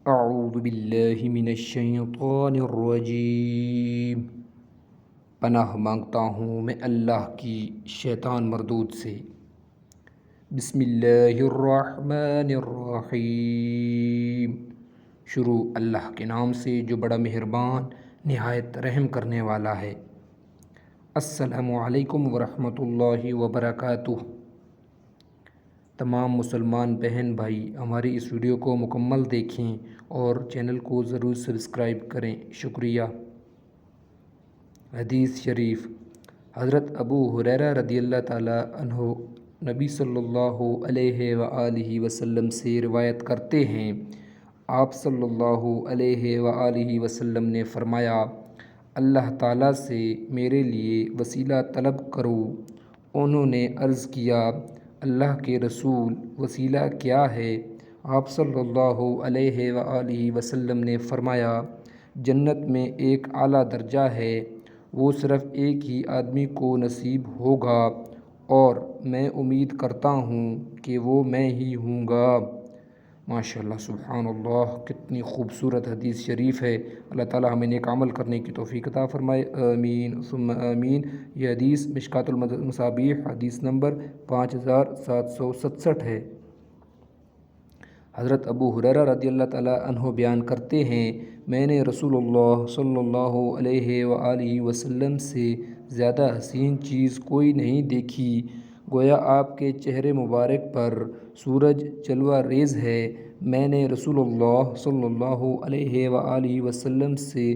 اعوذ باللہ من الشیطان الرجیم۔ پناہ مانگتا ہوں میں اللہ کی شیطان مردود سے۔ بسم اللہ الرحمن الرحیم۔ شروع اللہ کے نام سے جو بڑا مہربان نہایت رحم کرنے والا ہے۔ السلام علیکم ورحمۃ اللہ وبرکاتہ۔ تمام مسلمان بہن بھائی ہماری اس ویڈیو کو مکمل دیکھیں اور چینل کو ضرور سبسکرائب کریں، شکریہ۔ حدیث شریف، حضرت ابو ہریرہ رضی اللہ تعالیٰ عنہ نبی صلی اللہ علیہ وآلہ وسلم سے روایت کرتے ہیں، آپ صلی اللہ علیہ وآلہ وسلم نے فرمایا، اللہ تعالیٰ سے میرے لیے وسیلہ طلب کرو۔ انہوں نے عرض کیا، اللہ کے رسول، وسیلہ کیا ہے؟ آپ صلی اللہ علیہ وآلہ وسلم نے فرمایا، جنت میں ایک اعلیٰ درجہ ہے، وہ صرف ایک ہی آدمی کو نصیب ہوگا، اور میں امید کرتا ہوں کہ وہ میں ہی ہوں گا۔ ماشاءاللہ، سبحان اللہ، کتنی خوبصورت حدیث شریف ہے۔ اللہ تعالیٰ ہمیں نیک عمل کرنے کی توفیق عطا فرمائے، آمین ثم آمین۔ یہ حدیث مشکوٰۃ المصابیح حدیث نمبر 5767 ہے۔ حضرت ابو ہریرہ رضی اللہ تعالیٰ عنہ بیان کرتے ہیں، میں نے رسول اللہ صلی اللہ علیہ وآلہ وسلم سے زیادہ حسین چیز کوئی نہیں دیکھی، گویا آپ کے چہرے مبارک پر سورج جلوہ ریز ہے۔ میں نے رسول اللہ صلی اللہ علیہ وآلہ وسلم سے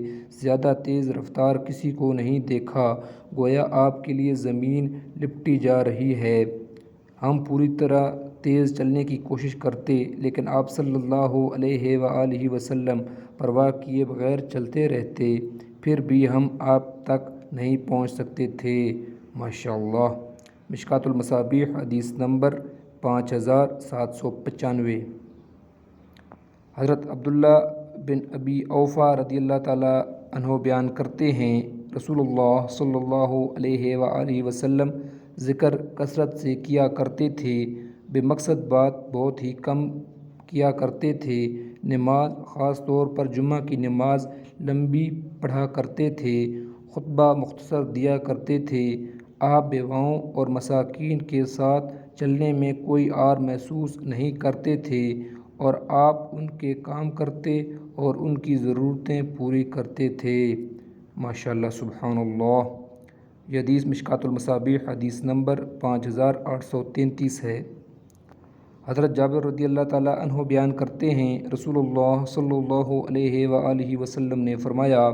زیادہ تیز رفتار کسی کو نہیں دیکھا، گویا آپ کے لیے زمین لپٹی جا رہی ہے۔ ہم پوری طرح تیز چلنے کی کوشش کرتے، لیکن آپ صلی اللہ علیہ وآلہ وسلم پرواہ کیے بغیر چلتے رہتے، پھر بھی ہم آپ تک نہیں پہنچ سکتے تھے۔ ماشاءاللہ۔ مشکوٰۃ المصابیح حدیث نمبر 5795۔ حضرت عبداللہ بن ابی اوفیٰ رضی اللہ تعالیٰ عنہ بیان کرتے ہیں، رسول اللہ صلی اللہ علیہ وآلہ وسلم ذکر کثرت سے کیا کرتے تھے، بے مقصد بات بہت ہی کم کیا کرتے تھے۔ نماز، خاص طور پر جمعہ کی نماز لمبی پڑھا کرتے تھے، خطبہ مختصر دیا کرتے تھے۔ آپ بیواؤں اور مساکین کے ساتھ چلنے میں کوئی عار محسوس نہیں کرتے تھے، اور آپ ان کے کام کرتے اور ان کی ضرورتیں پوری کرتے تھے۔ ماشاءاللہ، سبحان اللہ۔ یہ حدیث مشکوٰۃ المصابیح حدیث نمبر 5833 ہے۔ حضرت جابر رضی اللہ تعالیٰ عنہ بیان کرتے ہیں، رسول اللہ صلی اللہ علیہ وآلہ وسلم نے فرمایا،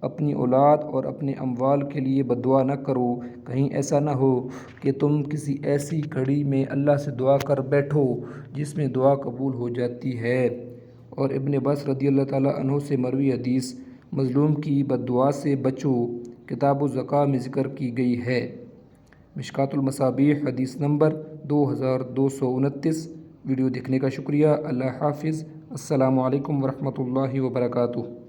اپنی اولاد اور اپنے اموال کے لیے بد دعا نہ کرو، کہیں ایسا نہ ہو کہ تم کسی ایسی گھڑی میں اللہ سے دعا کر بیٹھو جس میں دعا قبول ہو جاتی ہے۔ اور ابن عباس رضی اللہ تعالیٰ عنہ سے مروی حدیث، مظلوم کی بد دعا سے بچو، کتاب الزکوٰۃ میں ذکر کی گئی ہے۔ مشکوٰۃ المصابیح حدیث نمبر 2229۔ ویڈیو دیکھنے کا شکریہ۔ اللہ حافظ۔ السلام علیکم ورحمۃ اللہ وبرکاتہ۔